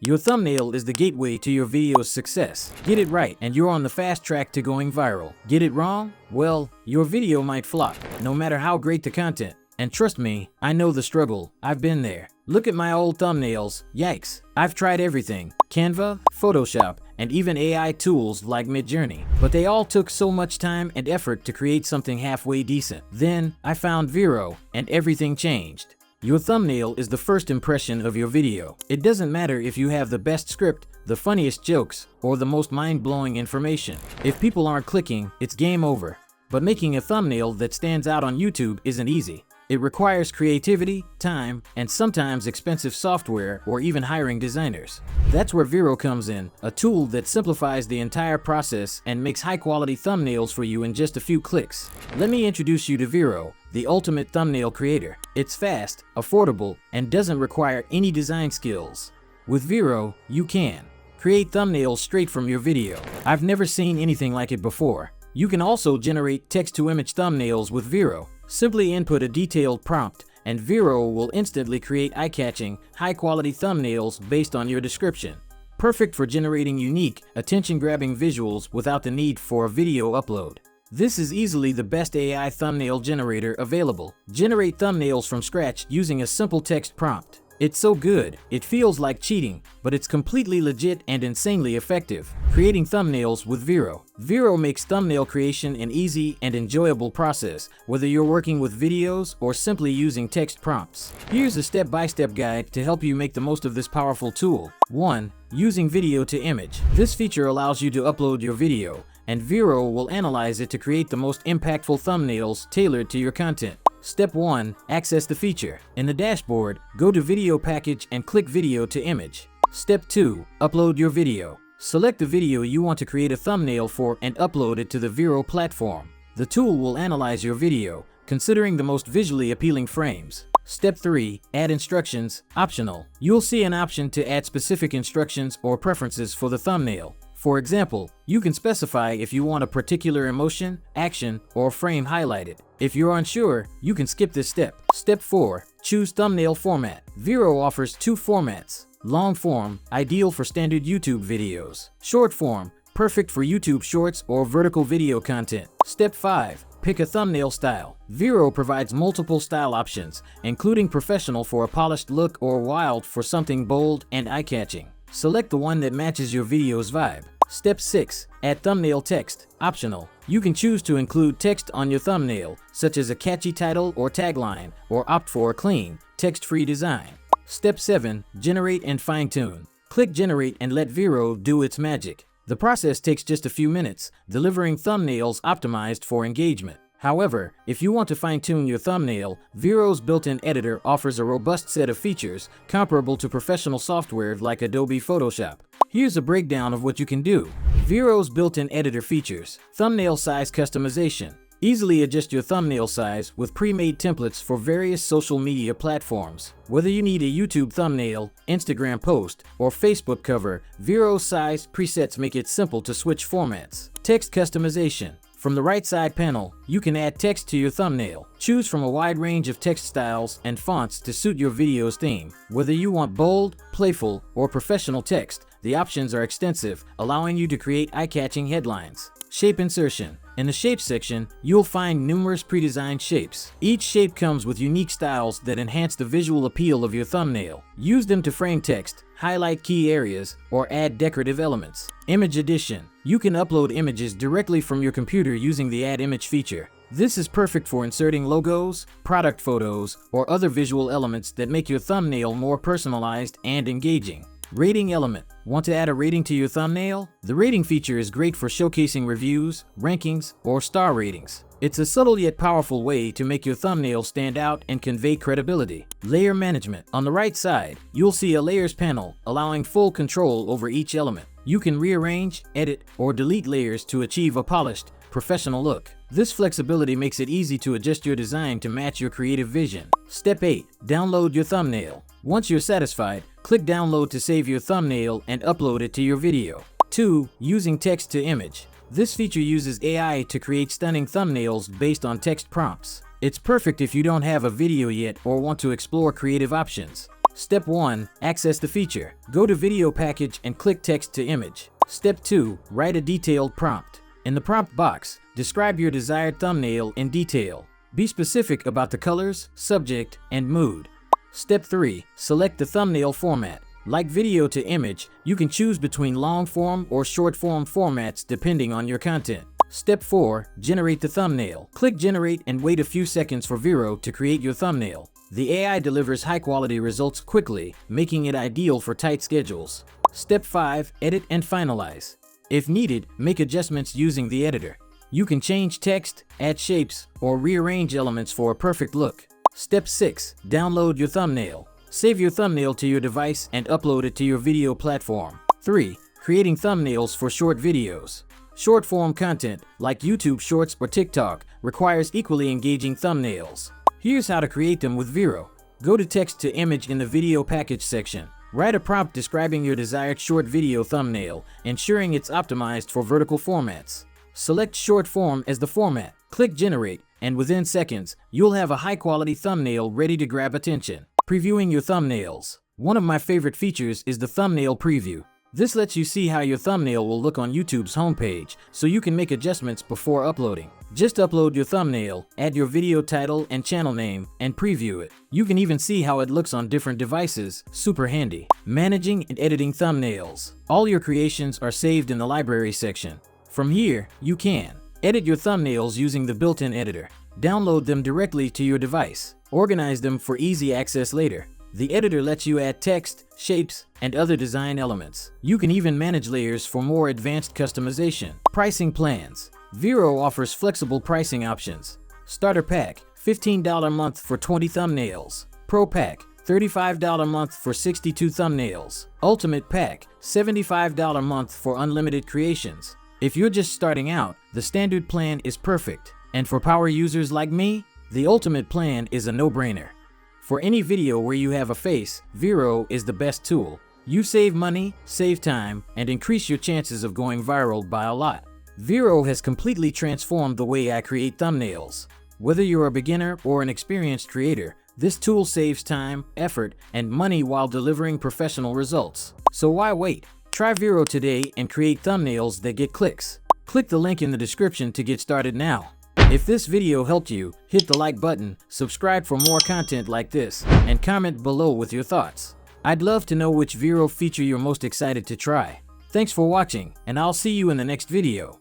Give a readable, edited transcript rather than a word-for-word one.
Your thumbnail is the gateway to your video's success. Get it right, and you're on the fast track to going viral. Get it wrong? Well, your video might flop, no matter how great the content. And trust me, I know the struggle. I've been there. Look at my old thumbnails. Yikes. I've tried everything. Canva, Photoshop, and even AI tools like Midjourney. But they all took so much time and effort to create something halfway decent. Then I found Vero, and everything changed. Your thumbnail is the first impression of your video. It doesn't matter if you have the best script, the funniest jokes, or the most mind-blowing information. If people aren't clicking, it's game over. But making a thumbnail that stands out on YouTube isn't easy. It requires creativity, time, and sometimes expensive software or even hiring designers. That's where Vero comes in, a tool that simplifies the entire process and makes high-quality thumbnails for you in just a few clicks. Let me introduce you to Vero, the ultimate thumbnail creator. It's fast, affordable, and doesn't require any design skills. With Vero, you can create thumbnails straight from your video. I've never seen anything like it before. You can also generate text-to-image thumbnails with Vero. Simply input a detailed prompt, and Vero will instantly create eye-catching, high-quality thumbnails based on your description. Perfect for generating unique, attention-grabbing visuals without the need for a video upload. This is easily the best AI thumbnail generator available. Generate thumbnails from scratch using a simple text prompt. It's so good, it feels like cheating, but it's completely legit and insanely effective. Creating thumbnails with Vero. Vero makes thumbnail creation an easy and enjoyable process, whether you're working with videos or simply using text prompts. Here's a step-by-step guide to help you make the most of this powerful tool. 1. Using video to image. This feature allows you to upload your video, and Vero will analyze it to create the most impactful thumbnails tailored to your content. Step 1. Access the feature. In the dashboard, go to Video Package and click Video to Image. Step 2. Upload your video. Select the video you want to create a thumbnail for and upload it to the Vero platform. The tool will analyze your video, considering the most visually appealing frames. Step 3. Add instructions. Optional. You'll see an option to add specific instructions or preferences for the thumbnail. For example, you can specify if you want a particular emotion, action, or frame highlighted. If you're unsure, you can skip this step. Step 4. Choose thumbnail format. Vero offers two formats. Long form, ideal for standard YouTube videos. Short form, perfect for YouTube Shorts or vertical video content. Step 5. Pick a thumbnail style. Vero provides multiple style options, including professional for a polished look or wild for something bold and eye-catching. Select the one that matches your video's vibe. Step 6. Add thumbnail text. Optional. You can choose to include text on your thumbnail, such as a catchy title or tagline, or opt for a clean, text-free design. Step 7. Generate and fine-tune. Click Generate and let Vero do its magic. The process takes just a few minutes, delivering thumbnails optimized for engagement. However, if you want to fine-tune your thumbnail, Vero's built-in editor offers a robust set of features comparable to professional software like Adobe Photoshop. Here's a breakdown of what you can do. Vero's built-in editor features. Thumbnail size customization. Easily adjust your thumbnail size with pre-made templates for various social media platforms. Whether you need a YouTube thumbnail, Instagram post, or Facebook cover, Vero's size presets make it simple to switch formats. Text customization. From the right side panel, you can add text to your thumbnail. Choose from a wide range of text styles and fonts to suit your video's theme. Whether you want bold, playful, or professional text, the options are extensive, allowing you to create eye-catching headlines. Shape insertion. In the Shapes section, you'll find numerous pre-designed shapes. Each shape comes with unique styles that enhance the visual appeal of your thumbnail. Use them to frame text, highlight key areas, or add decorative elements. Image edition. You can upload images directly from your computer using the Add Image feature. This is perfect for inserting logos, product photos, or other visual elements that make your thumbnail more personalized and engaging. Rating element. Want to add a rating to your thumbnail? The rating feature is great for showcasing reviews, rankings, or star ratings. It's a subtle yet powerful way to make your thumbnail stand out and convey credibility. Layer management. On the right side, you'll see a layers panel, allowing full control over each element. You can rearrange, edit, or delete layers to achieve a polished, professional look. This flexibility makes it easy to adjust your design to match your creative vision. Step 8. Download your thumbnail. Once you're satisfied, click Download to save your thumbnail and upload it to your video. 2. Using text to image. This feature uses AI to create stunning thumbnails based on text prompts. It's perfect if you don't have a video yet or want to explore creative options. Step 1. Access the feature. Go to Video Package and click Text to Image. Step 2. Write a detailed prompt. In the prompt box, describe your desired thumbnail in detail. Be specific about the colors, subject, and mood. Step 3. Select the thumbnail format. Like video to image, you can choose between long-form or short-form formats depending on your content. Step 4. Generate the thumbnail. Click Generate and wait a few seconds for Vero to create your thumbnail. The AI delivers high-quality results quickly, making it ideal for tight schedules. Step 5. Edit and finalize. If needed, make adjustments using the editor. You can change text, add shapes, or rearrange elements for a perfect look. Step 6. Download your thumbnail. Save your thumbnail to your device and upload it to your video platform. 3. Creating thumbnails for short videos. Short-form content, like YouTube Shorts or TikTok, requires equally engaging thumbnails. Here's how to create them with Vero. Go to Text to Image in the Video Package section. Write a prompt describing your desired short video thumbnail, ensuring it's optimized for vertical formats. Select short form as the format. Click Generate, and within seconds, you'll have a high-quality thumbnail ready to grab attention. Previewing your thumbnails. One of my favorite features is the thumbnail preview. This lets you see how your thumbnail will look on YouTube's homepage, so you can make adjustments before uploading. Just upload your thumbnail, add your video title and channel name, and preview it. You can even see how it looks on different devices. Super handy. Managing and editing thumbnails. All your creations are saved in the library section. From here, you can edit your thumbnails using the built-in editor. Download them directly to your device. Organize them for easy access later. The editor lets you add text, shapes, and other design elements. You can even manage layers for more advanced customization. Pricing plans. Vero offers flexible pricing options. Starter Pack, $15 a month for 20 thumbnails. Pro Pack, $35 a month for 62 thumbnails. Ultimate Pack, $75 a month for unlimited creations. If you're just starting out, the standard plan is perfect. And for power users like me, the ultimate plan is a no-brainer. For any video where you have a face, Vero is the best tool. You save money, save time, and increase your chances of going viral by a lot. Vero has completely transformed the way I create thumbnails. Whether you're a beginner or an experienced creator, this tool saves time, effort, and money while delivering professional results. So why wait? Try Vero today and create thumbnails that get clicks. Click the link in the description to get started now. If this video helped you, hit the like button, subscribe for more content like this, and comment below with your thoughts. I'd love to know which Vero feature you're most excited to try. Thanks for watching, and I'll see you in the next video.